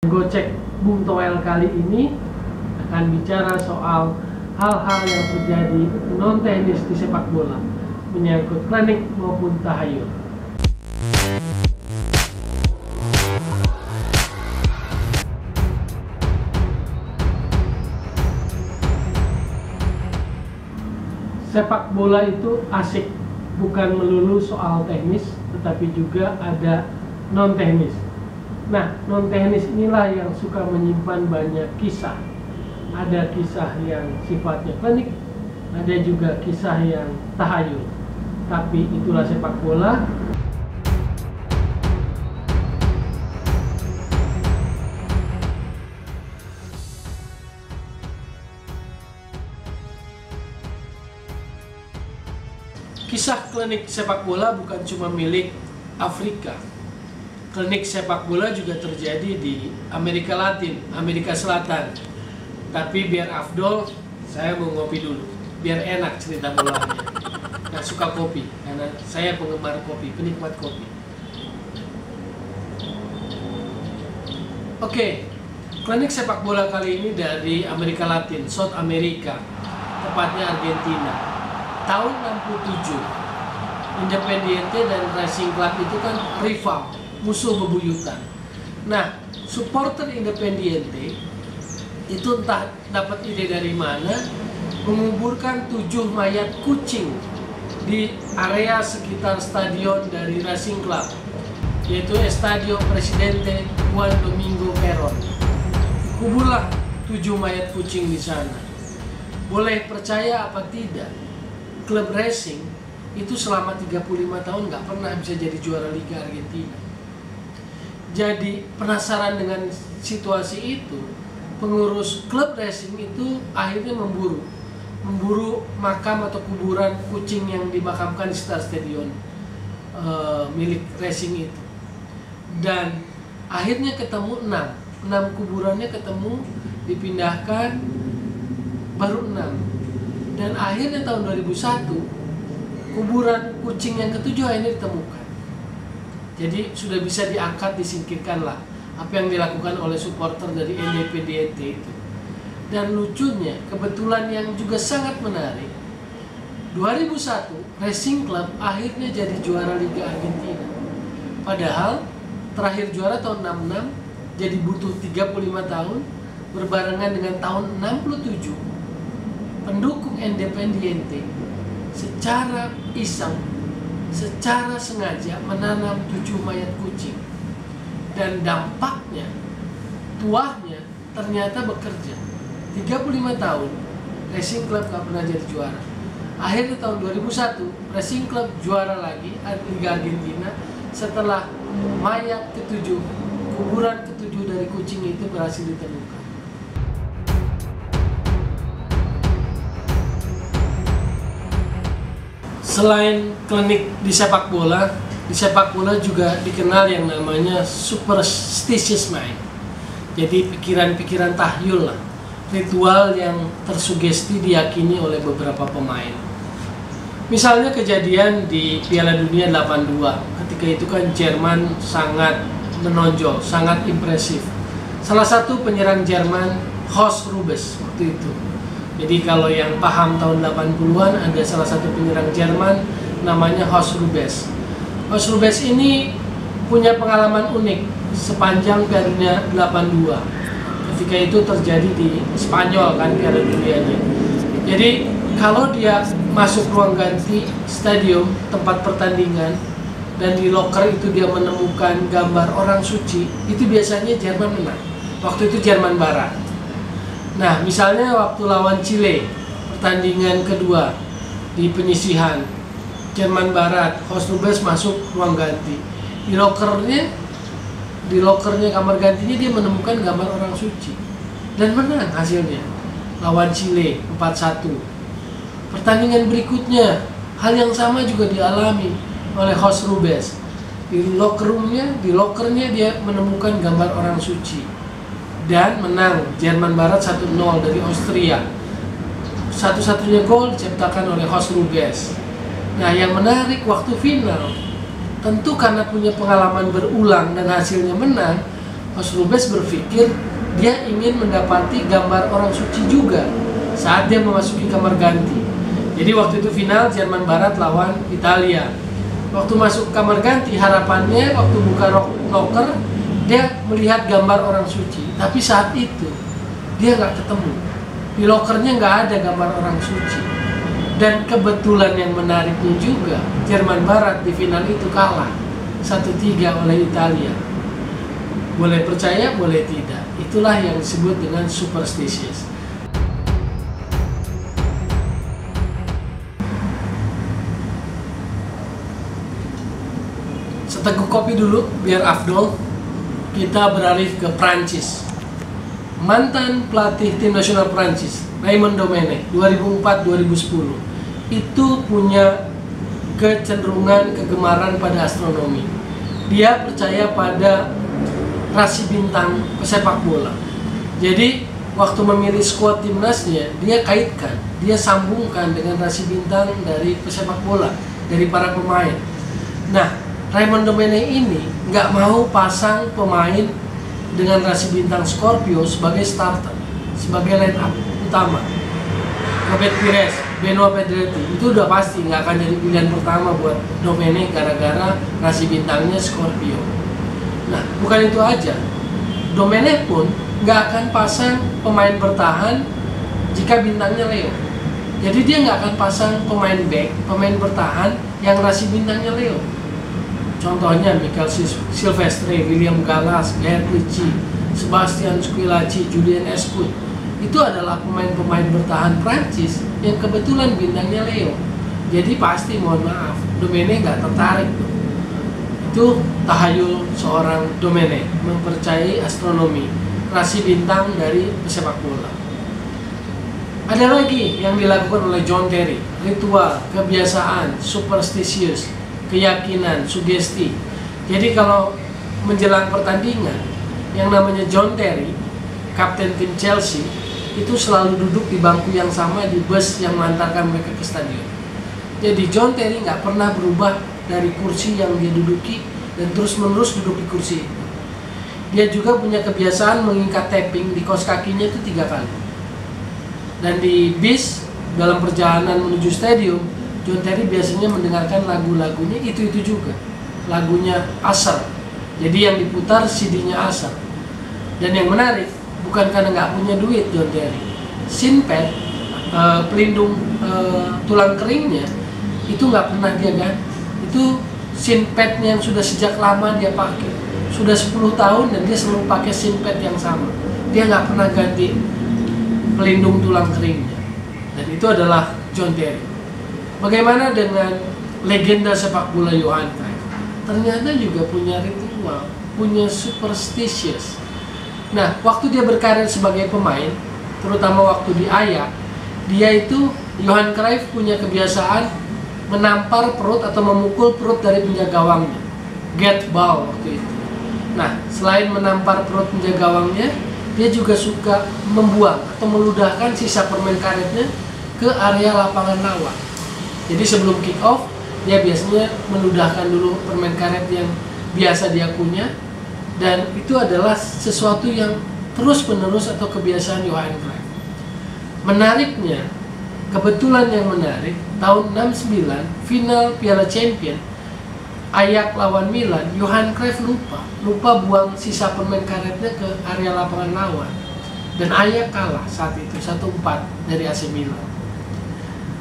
Gocek Bung Toel kali ini akan bicara soal hal-hal yang terjadi non teknis di sepak bola, menyangkut klinik maupun tahayul. Sepak bola itu asik, bukan melulu soal teknis, tetapi juga ada non teknis. Nah, non teknis inilah yang suka menyimpan banyak kisah. Ada kisah yang sifatnya klinik, ada juga kisah yang tahayul. Tapi itulah sepak bola. Kisah klinik sepak bola bukan cuma milik Afrika. Klinik sepak bola juga terjadi di Amerika Latin, Amerika Selatan. Tapi biar afdol, saya mau ngopi dulu. Biar enak cerita bolanya. Nah, suka kopi, karena saya penggemar kopi, penikmat kopi. Oke, klinik sepak bola kali ini dari Amerika Latin, South America, tepatnya Argentina. Tahun 67, Independiente dan Racing Club itu kan rival, musuh bebuyutan. Nah, supporter Independiente itu entah dapat ide dari mana menguburkan 7 mayat kucing di area sekitar stadion dari Racing Club, yaitu Estadio Presidente Juan Domingo Perón. Kuburlah 7 mayat kucing di sana. Boleh percaya apa tidak, klub Racing itu selama 35 tahun nggak pernah bisa jadi juara Liga Argentina. Jadi penasaran dengan situasi itu, pengurus klub Racing itu akhirnya memburu makam atau kuburan kucing yang dimakamkan di sekitar stadion milik Racing itu. Dan akhirnya ketemu 6 kuburannya ketemu, dipindahkan, baru 6. Dan akhirnya tahun 2001 kuburan kucing yang ke-7 akhirnya ditemukan. Jadi sudah bisa diangkat, disingkirkan lah apa yang dilakukan oleh supporter dari Independiente itu. Dan lucunya, kebetulan yang juga sangat menarik, 2001 Racing Club akhirnya jadi juara Liga Argentina. Padahal terakhir juara tahun 66, jadi butuh 35 tahun, berbarengan dengan tahun 67 pendukung Independiente secara iseng, secara sengaja menanam 7 mayat kucing. Dan dampaknya, tuahnya ternyata bekerja. 35 tahun Racing Club gak pernah jadi juara. Akhirnya tahun 2001 Racing Club juara lagi Liga Argentina setelah mayat ke-7, kuburan ke-7 dari kucing itu berhasil ditemukan. Selain klinik di sepak bola juga dikenal yang namanya superstitious mind. Jadi pikiran-pikiran tahyul lah, ritual yang tersugesti diyakini oleh beberapa pemain. Misalnya kejadian di Piala Dunia 82, ketika itu kan Jerman sangat menonjol, sangat impresif. Salah satu penyerang Jerman, Horst Rubesch waktu itu. Jadi kalau yang paham tahun 80-an, ada salah satu penyerang Jerman namanya Horst Rubesch. Horst Rubesch ini punya pengalaman unik sepanjang Piala Dunia 82. Ketika itu terjadi di Spanyol kan Piala Dunianya. Jadi kalau dia masuk ruang ganti stadion tempat pertandingan dan di loker itu dia menemukan gambar orang suci, itu biasanya Jerman menang. Waktu itu Jerman Barat. Nah, misalnya waktu lawan Chile, pertandingan kedua di penyisihan, Jerman Barat, Horst Rubesch masuk ruang ganti. Di lokernya kamar gantinya dia menemukan gambar orang suci dan menang hasilnya. Lawan Chile 4-1. Pertandingan berikutnya, hal yang sama juga dialami oleh Horst Rubesch. Di lokernya dia menemukan gambar orang suci dan menang Jerman Barat 1-0 dari Austria. Satu-satunya gol diciptakan oleh Horst Rubesch. Nah, yang menarik waktu final, tentu karena punya pengalaman berulang dan hasilnya menang, Rubens berpikir dia ingin mendapati gambar orang suci juga saat dia memasuki kamar ganti. Jadi waktu itu final Jerman Barat lawan Italia. Waktu masuk kamar ganti, harapannya waktu buka locker dia melihat gambar orang suci. Tapi saat itu dia nggak ketemu. Di lokernya nggak ada gambar orang suci. Dan kebetulan yang menariknya juga, Jerman Barat di final itu kalah 1-3 oleh Italia. Boleh percaya, boleh tidak. Itulah yang disebut dengan superstitious. Seteguk kopi dulu, biar afdol. Kita beralih ke Prancis. Mantan pelatih tim nasional Prancis, Raymond Domenech, 2004-2010, itu punya kecenderungan kegemaran pada astronomi. Dia percaya pada rasi bintang pesepak bola. Jadi waktu memilih skuad timnasnya, dia kaitkan, dia sambungkan dengan rasi bintang dari pesepak bola, dari para pemain. Nah, Raymond Domenech ini nggak mau pasang pemain dengan rasi bintang Scorpio sebagai starter, sebagai line up utama. Robert Pires, Benoit Pedretti, itu udah pasti nggak akan jadi pilihan pertama buat Domenech gara-gara rasi bintangnya Scorpio. Nah, bukan itu aja. Domenech pun nggak akan pasang pemain bertahan jika bintangnya Leo. Jadi dia nggak akan pasang pemain back, pemain bertahan yang rasi bintangnya Leo. Contohnya Michael Silvestre, William Gallas, Gerd Ritchie, Sebastian Squillaci, Julien Escud. Itu adalah pemain-pemain bertahan Prancis yang kebetulan bintangnya Leo. Jadi pasti mohon maaf, Domenech nggak tertarik tuh. Itu tahayul seorang Domenech, mempercayai astronomi, rasi bintang dari pesepak bola. Ada lagi yang dilakukan oleh John Terry, ritual, kebiasaan, superstitious, keyakinan, sugesti. Jadi kalau menjelang pertandingan, yang namanya John Terry, kapten tim Chelsea, itu selalu duduk di bangku yang sama di bus yang mengantarkan mereka ke stadion. Jadi John Terry nggak pernah berubah dari kursi yang dia duduki dan terus-menerus duduk di kursi itu. Dia juga punya kebiasaan mengikat tapping di kaos kakinya itu 3 kali. Dan di bis dalam perjalanan menuju stadium, John Terry biasanya mendengarkan lagu-lagunya itu juga, lagunya Usher. Jadi yang diputar CD-nya Usher. Dan yang menarik, bukan karena nggak punya duit John Terry, shin pad, pelindung tulang keringnya itu nggak pernah dia ganti. Itu shin pad-nya yang sudah sejak lama dia pakai, sudah 10 tahun dan dia selalu pakai shin pad yang sama. Dia nggak pernah ganti pelindung tulang keringnya. Dan itu adalah John Terry. Bagaimana dengan legenda sepak bola Johan Cruyff? Ternyata juga punya ritual, punya superstitious. Nah, waktu dia berkarir sebagai pemain, terutama waktu di Ajax, dia itu Johan Cruyff punya kebiasaan menampar perut atau memukul perut dari penjaga gawangnya, Gerd Ball waktu itu. Nah, selain menampar perut penjaga gawangnya, dia juga suka membuang atau meludahkan sisa permen karetnya ke area lapangan lawan. Jadi sebelum kick off, dia biasanya meludahkan dulu permen karet yang biasa dia punya, dan itu adalah sesuatu yang terus-menerus atau kebiasaan Johan Cruyff. Menariknya, kebetulan yang menarik, tahun 69 final Piala Champion Ajax lawan Milan, Johan Cruyff lupa buang sisa permen karetnya ke area lapangan lawan, dan Ajax kalah saat itu 1-4 dari AC Milan.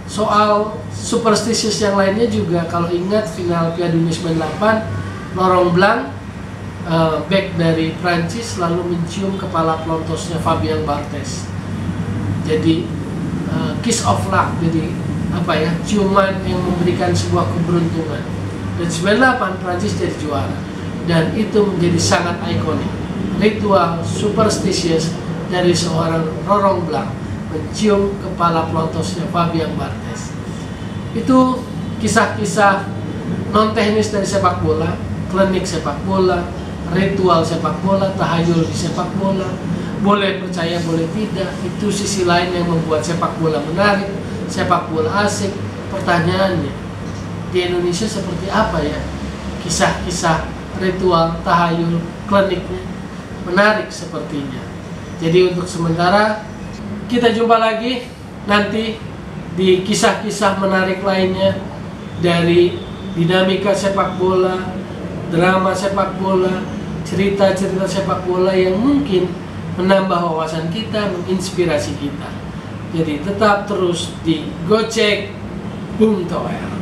Soal superstitious yang lainnya juga, kalau ingat final Piala Dunia 98, Laurent Blanc, back dari Prancis, lalu mencium kepala pelontosnya Fabien Barthez. Jadi kiss of luck, jadi ciuman yang memberikan sebuah keberuntungan. Dan 98 Prancis jadi juara, dan itu menjadi sangat ikonik. Ritual superstitious dari seorang Laurent Blanc mencium kepala pelontosnya Fabien Barthez. Itu kisah-kisah non teknis dari sepak bola, klinik sepak bola, ritual sepak bola, tahayul di sepak bola. Boleh percaya, boleh tidak, itu sisi lain yang membuat sepak bola menarik, sepak bola asik. Pertanyaannya, di Indonesia seperti apa ya kisah-kisah ritual tahayul kliniknya? menarik sepertinya. Jadi untuk sementara kita jumpa lagi nanti di kisah-kisah menarik lainnya dari dinamika sepak bola, drama sepak bola, cerita-cerita sepak bola yang mungkin menambah wawasan kita, menginspirasi kita. Jadi tetap terus di Gocek Bung Toel.